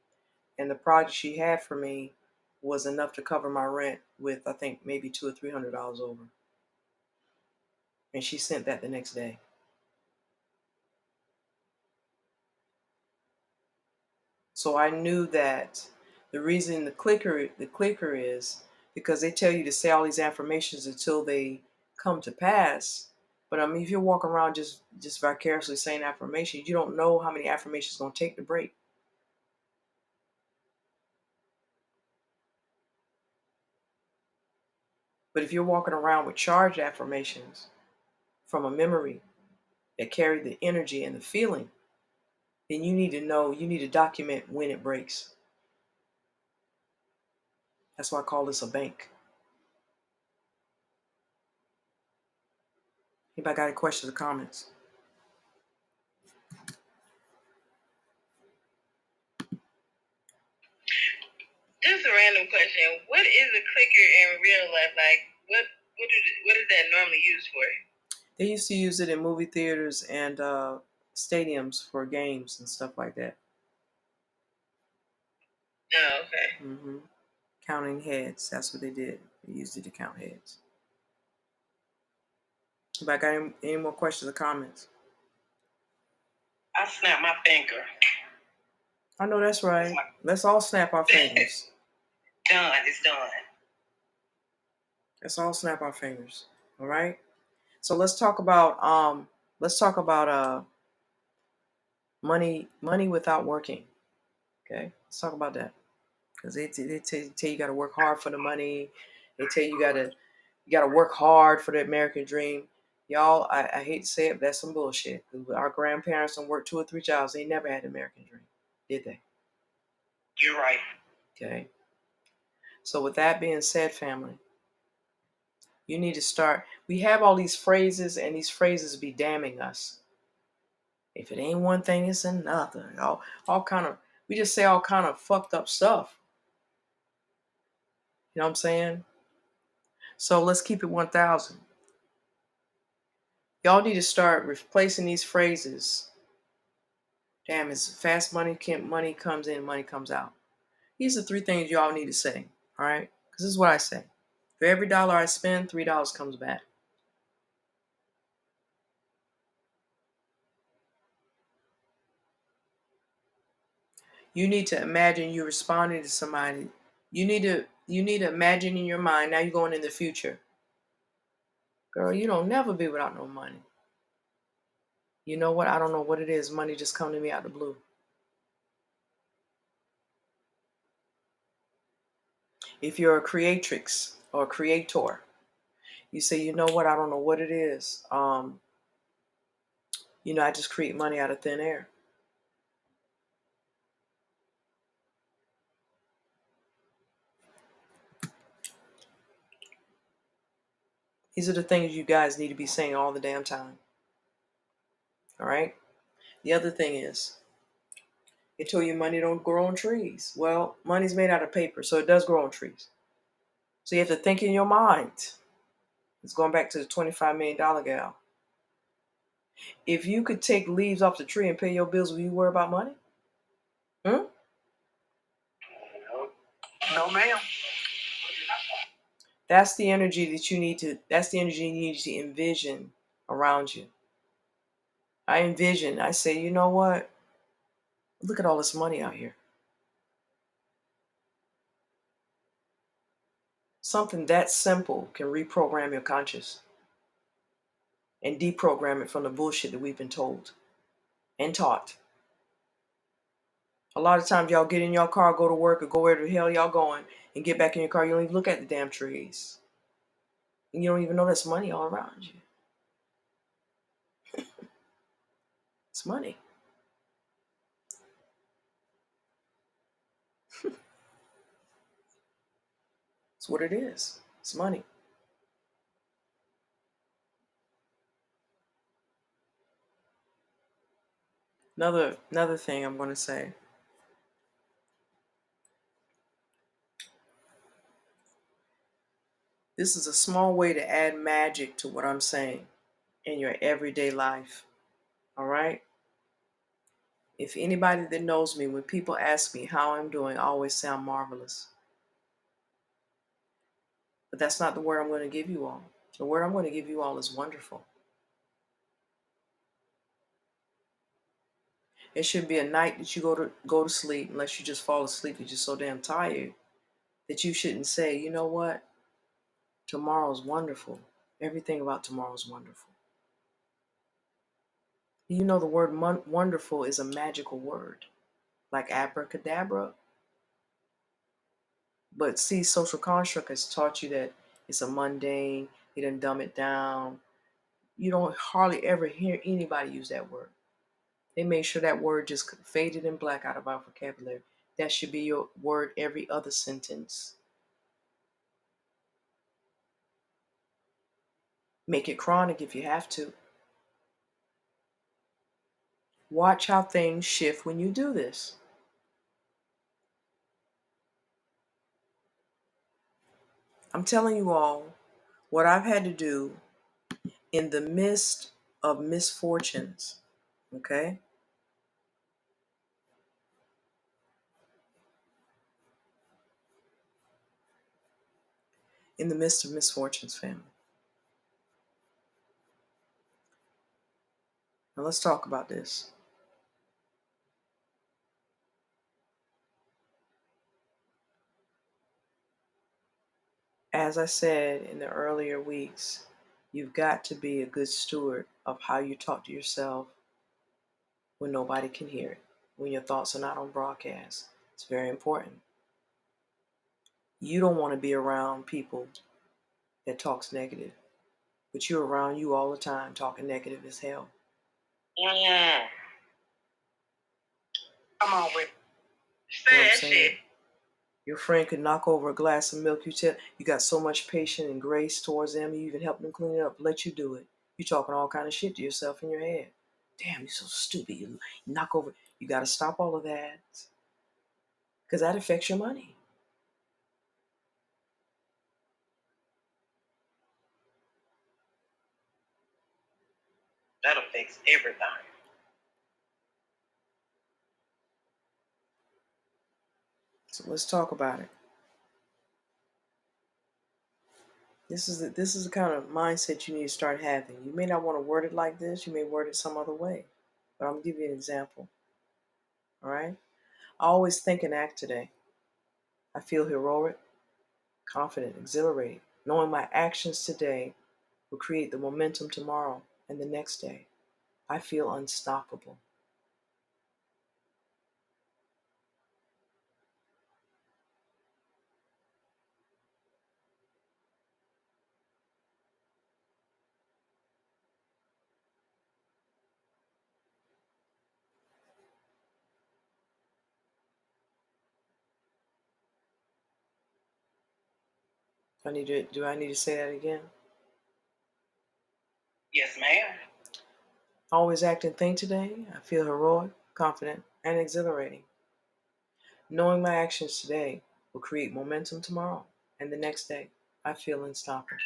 And the project she had for me was enough to cover my rent with, I think, maybe $200 or $300 over. And she sent that the next day. So I knew that The reason the clicker is because they tell you to say all these affirmations until they come to pass. But I mean, if you're walking around just vicariously saying affirmations, you don't know how many affirmations it's gonna take to break. But if you're walking around with charged affirmations from a memory that carry the energy and the feeling, then you need to know, you need to document when it breaks. That's why I call this a bank. Anybody got any questions or comments? Just a random question. What is a clicker in real life? Like, what is that normally used for? They used to use it in movie theaters and stadiums for games and stuff like that. Oh, okay. Counting heads. That's what they did. They used it to count heads. Anybody got any more questions or comments? I snapped my finger. I know that's right. Let's all snap our fingers. Done. It's done. Let's all snap our fingers. All right. So let's talk about money without working. Okay. Let's talk about that. Because they tell you got to work hard for the money. They tell you got to work hard for the American dream. Y'all, I hate to say it, but that's some bullshit. Our grandparents don't work 2 or 3 jobs. They never had the American dream, did they? You're right. Okay. So with that being said, family, you need to start. We have all these phrases, and these phrases be damning us. If it ain't one thing, it's another. All kind of. We just say all kind of fucked up stuff. You know what I'm saying? So let's keep it 1,000. Y'all need to start replacing these phrases. Damn, it's fast money comes in, money comes out. These are 3 things y'all need to say. All right? Because this is what I say. For every dollar I spend, $3 comes back. You need to imagine you responding to somebody. You need to imagine in your mind, now you're going in the future. Girl, you don't never be without no money. You know what? I don't know what it is. Money just come to me out of the blue. If you're a creatrix or a creator, you say, you know what? I don't know what it is. I just create money out of thin air. These are the things you guys need to be saying all the damn time. All right? The other thing is, they told you money don't grow on trees. Well, money's made out of paper, so it does grow on trees. So you have to think in your mind. It's going back to the $25 million gal. If you could take leaves off the tree and pay your bills, will you worry about money? Hmm? No, ma'am. That's the energy you need to envision around you. I say, you know what? Look at all this money out here. Something that simple can reprogram your conscious and deprogram it from the bullshit that we've been told and taught. A lot of times y'all get in your car, go to work, or go where the hell y'all going, and get back in your car. You don't even look at the damn trees. And you don't even know there's money all around you. It's money. It's what it is. It's money. Another thing I'm going to say. This is a small way to add magic to what I'm saying in your everyday life. All right? If anybody that knows me, when people ask me how I'm doing, I always say I'm marvelous. But that's not the word I'm going to give you all. The word I'm going to give you all is wonderful. It should be a night that you go to sleep, unless you just fall asleep, you're just so damn tired that you shouldn't say, you know what, tomorrow's wonderful. Everything about tomorrow's wonderful. You know the word wonderful is a magical word, like abracadabra. But see, social construct has taught you that it's a mundane. He didn't dumb it down. You don't hardly ever hear anybody use that word. They made sure that word just faded in black out of our vocabulary. That should be your word every other sentence. Make it chronic if you have to. Watch how things shift when you do this. I'm telling you all what I've had to do in the midst of misfortunes, okay? In the midst of misfortunes, family. Now let's talk about this. As I said in the earlier weeks, you've got to be a good steward of how you talk to yourself when nobody can hear it, when your thoughts are not on broadcast. It's very important. You don't want to be around people that talks negative, but you're around you all the time talking negative as hell. Yeah. Come on with You know what I'm say that saying? shit. Your friend could knock over a glass of milk. You got so much patience and grace towards them. You even help them clean it up. Let you do it. You talking all kind of shit to yourself in your head. Damn, you're so stupid. You knock over. You got to stop all of that because that affects your money. That affects everything. So let's talk about it. This is the kind of mindset you need to start having. You may not want to word it like this. You may word it some other way. But I'm gonna give you an example. All right. I always think and act today. I feel heroic, confident, exhilarated, knowing my actions today will create the momentum tomorrow and the next day. I feel unstoppable. Do I need to say that again? Yes, ma'am. Always act and think today. I feel heroic, confident, and exhilarating. Knowing my actions today will create momentum tomorrow and the next day. I feel unstoppable.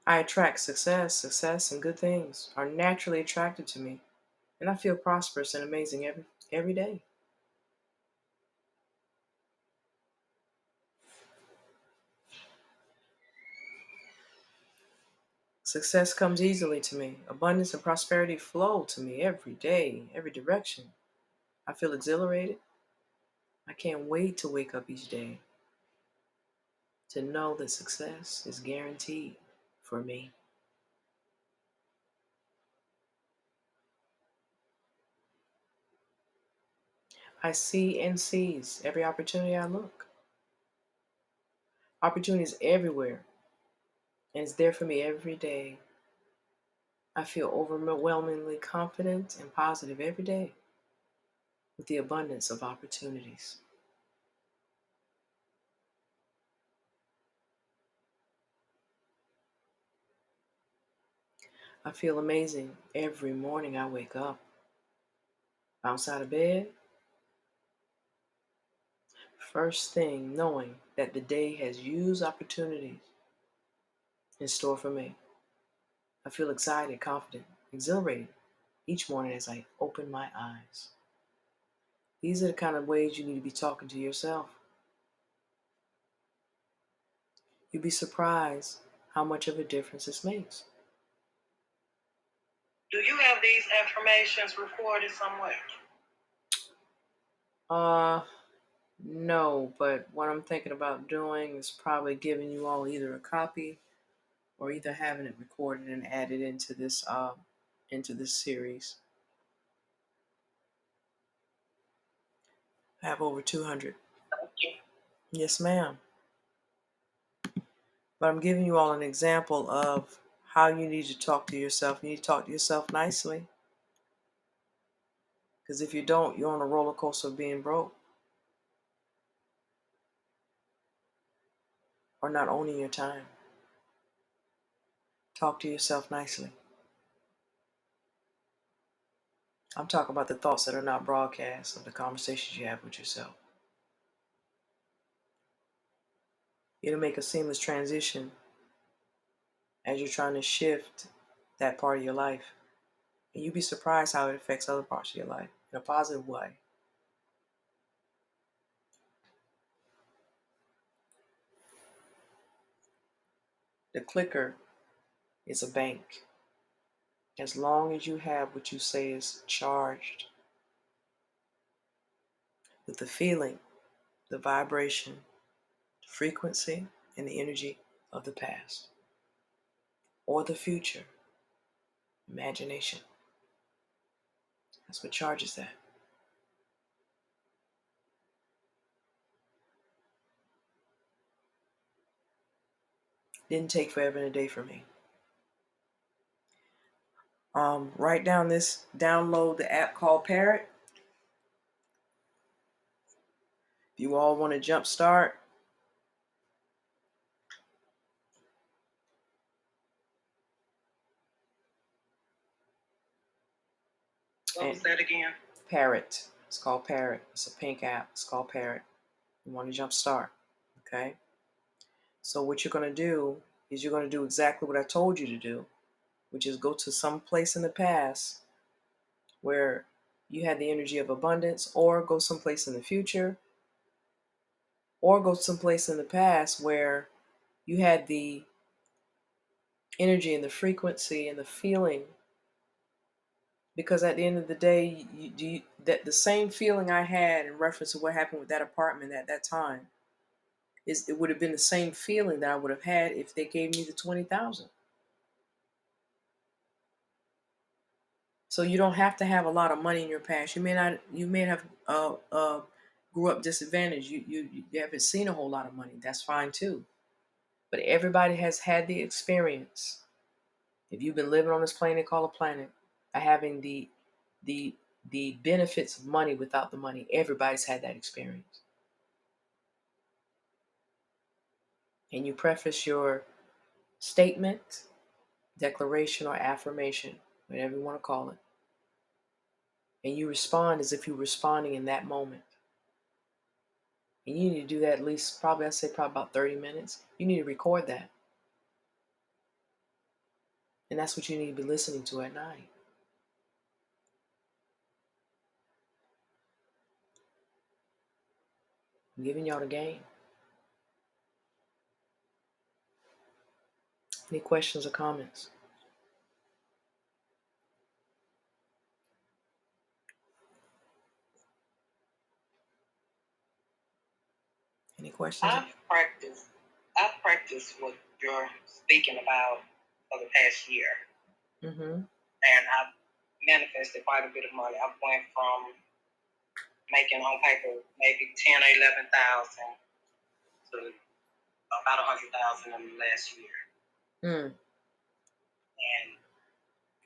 I attract success. Success and good things are naturally attracted to me, and I feel prosperous and amazing every day. Success comes easily to me. Abundance and prosperity flow to me every day, every direction. I feel exhilarated. I can't wait to wake up each day to know that success is guaranteed for me. I see and seize every opportunity I look. Opportunities everywhere, and it's there for me every day. I feel overwhelmingly confident and positive every day with the abundance of opportunities. I feel amazing every morning I wake up. Bounce out of bed, first thing knowing that the day has huge opportunities in store for me. I feel excited, confident, exhilarated each morning as I open my eyes. These are the kind of ways you need to be talking to yourself. You'd be surprised how much of a difference this makes. Do you have these affirmations recorded somewhere? No, but what I'm thinking about doing is probably giving you all either a copy or either having it recorded and added into this series. I have over 200. Thank you. Yes, ma'am. But I'm giving you all an example of how you need to talk to yourself. You need to talk to yourself nicely. Because if you don't, you're on a roller coaster of being broke or not owning your time. Talk to yourself nicely. I'm talking about the thoughts that are not broadcast of the conversations you have with yourself. It'll make a seamless transition as you're trying to shift that part of your life. And you'd be surprised how it affects other parts of your life in a positive way. The clicker is a bank. As long as you have what you say is charged with the feeling, the vibration, the frequency, and the energy of the past or the future, imagination. That's what charges that. Didn't take forever and a day for me. Write down this, download the app called Parrot. If you all want to jumpstart, What was that again? Parrot. It's called Parrot. It's a pink app. It's called Parrot. You want to jumpstart, okay? So what you're going to do is you're going to do exactly what I told you to do, which is go to some place in the past where you had the energy of abundance, or go someplace in the future, or go someplace in the past where you had the energy and the frequency and the feeling. Because at the end of the day, that the same feeling I had in reference to what happened with that apartment at that time it would have been the same feeling that I would have had if they gave me the 20,000. So you don't have to have a lot of money in your past. You may have grew up disadvantaged. You haven't seen a whole lot of money. That's fine too. But everybody has had the experience. If you've been living on this planet called a planet, having the the benefits of money without the money, everybody's had that experience. And you preface your statement, declaration, or affirmation, whatever you want to call it, and you respond as if you're responding in that moment. And you need to do that at least, probably, I'd say probably about 30 minutes. You need to record that. And that's what you need to be listening to at night. I'm giving y'all the game. Any questions or comments? Any questions? I've practiced what you're speaking about for the past year. Mm-hmm. And I've manifested quite a bit of money. I went from making on paper maybe 10 or 11,000 to about 100,000 in the last year. And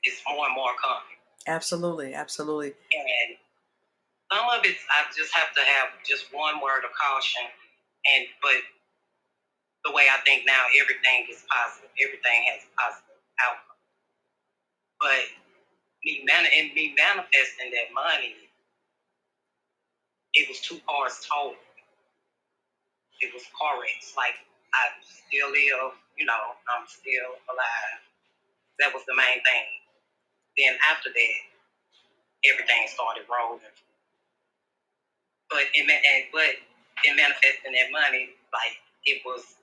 it's more and more coming. Absolutely. And some of it, I just have to have just one word of caution. But the way I think now, everything is positive. Everything has a positive outcome. But me manifesting that money, it was 2 cars total. It was car wrecks. Like, I still live, I'm still alive. That was the main thing. Then after that, everything started rolling. But it manifesting that money, like it was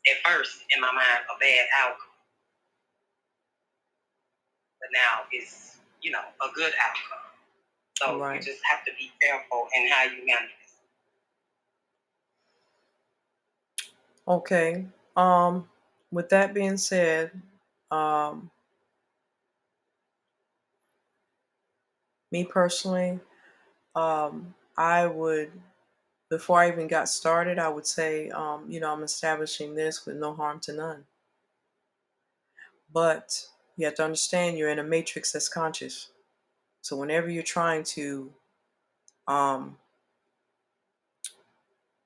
at first in my mind a bad outcome, but now it's a good outcome. So Right. you just have to be careful in how you manifest. Okay. With that being said, um, me personally, I would, before I even got started, I would say, I'm establishing this with no harm to none. But you have to understand you're in a matrix that's conscious. So whenever you're trying to um,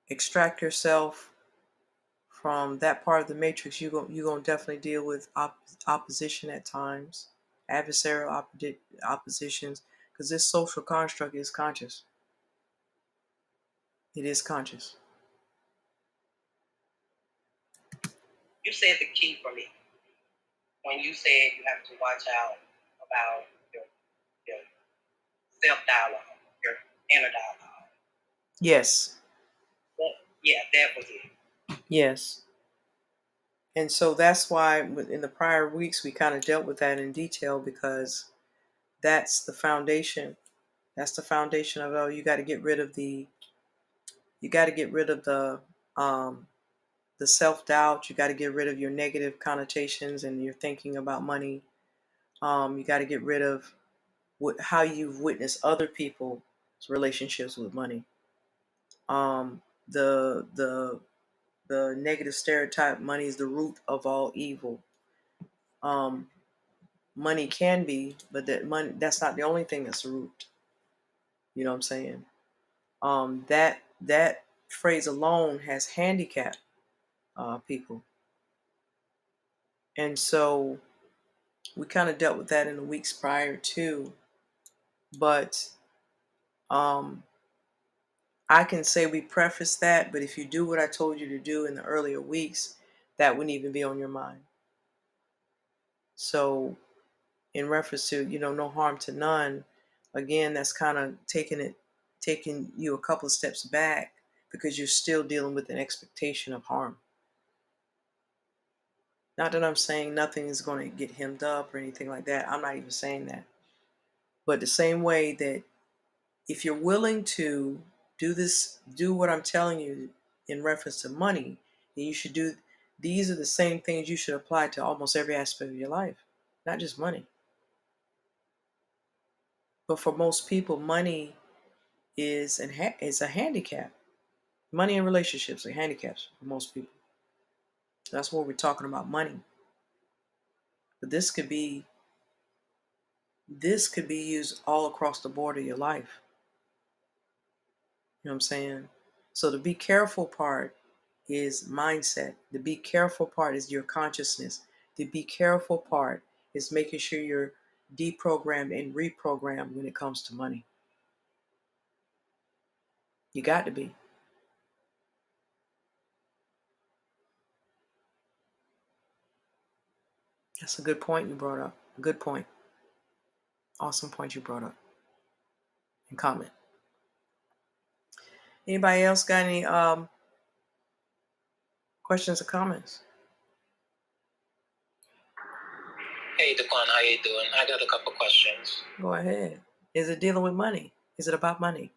extract yourself from that part of the matrix, you're gonna definitely deal with opposition at times, adversarial oppositions, because this social construct is conscious. It is conscious. You said the key for me when you said you have to watch out about your self dialogue, your inner dialogue. Yes. Yeah, that was it. Yes. And so that's why in the prior weeks we kind of dealt with that in detail, because that's the foundation. That's the foundation of, you got to get rid of the self-doubt. You got to get rid of your negative connotations and your thinking about money. You got to get rid of how you've witnessed other people's relationships with money. Um, the negative stereotype: money is the root of all evil. Um, Money can be, but that's not the only thing that's the root. You know what I'm saying? That phrase alone has handicapped people, and so we kind of dealt with that in the weeks prior too. But um, I can say we preface that, but if you do what I told you to do in the earlier weeks, that wouldn't even be on your mind. So, in reference to, no harm to none, again, that's kind of taking you a couple of steps back, because you're still dealing with an expectation of harm. Not that I'm saying nothing is going to get hemmed up or anything like that. I'm not even saying that. But the same way that if you're willing to do what I'm telling you in reference to money, then you should do, these are the same things you should apply to almost every aspect of your life, not just money. But for most people, money is a handicap. Money and relationships are handicaps for most people. That's what we're talking about, money. But this could be used all across the board of your life. You know what I'm saying? So the be careful part is mindset. The be careful part is your consciousness. The be careful part is making sure you're deprogrammed and reprogrammed when it comes to money. You got to be. That's a good point you brought up. A good point. Awesome point you brought up. And comment. Anybody else got any questions or comments? Hey, Daquan, how you doing? I got a couple questions. Go ahead. Is it dealing with money? Is it about money?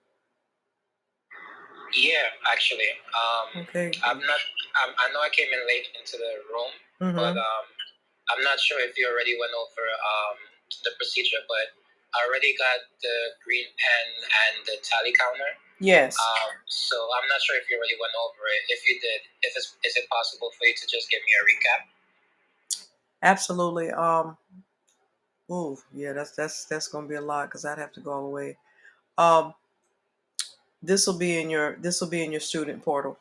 Yeah, actually. Okay. I'm not. I know I came in late into the room, but I'm not sure if you already went over the procedure. But I already got the green pen and the tally counter. Yes. So I'm not sure if you already went over it. If you did, is it possible for you to just give me a recap? Absolutely. Oh, yeah, that's gonna be a lot, because I'd have to go all the way. Um, this will be in your student portal.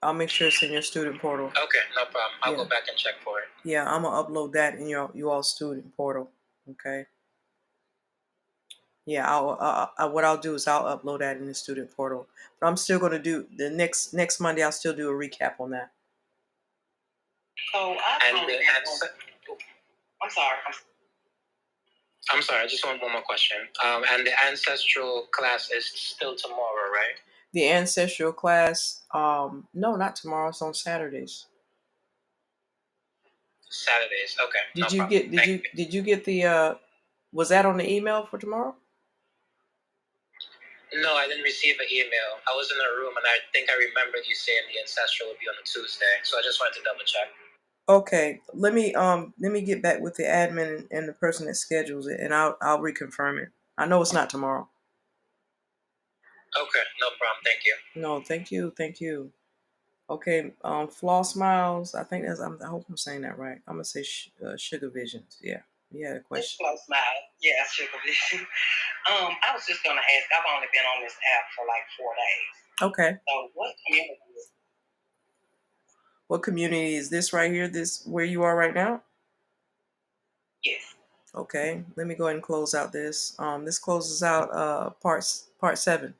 I'll make sure it's in your student portal. Okay, no problem. I'll go back and check for it. Yeah, I'm gonna upload that in you all student portal. Okay. Yeah, what I'll do is I'll upload that in the student portal. But I'm still gonna do the next Monday. I'll still do a recap on that. So I'm sorry. I'm sorry, I just want one more question. And the ancestral class is still tomorrow, right? The ancestral class, no, not tomorrow. It's on Saturdays. Saturdays. Okay, no Did you problem. get did Thank you you. did you get the was that on the email for tomorrow? No, I didn't receive an email. I was in a room and I think I remembered you saying the ancestral would be on a Tuesday. So I just wanted to double check. Okay, let me get back with the admin and the person that schedules it, and I'll reconfirm it. I know it's not tomorrow. Okay, no problem. Thank you. No, thank you. Okay, Floss Miles. I think I hope I'm saying that right. I'm gonna say Sugar Visions. Yeah, you had a It's question. close my yeah, sugar vision. I was just gonna ask. I've only been on this app for like 4 days. Okay, So what community is what community is this right here? This where you are right now? yes? Okay, let me go ahead and close out this. This closes out part 7.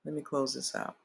Let me close this out.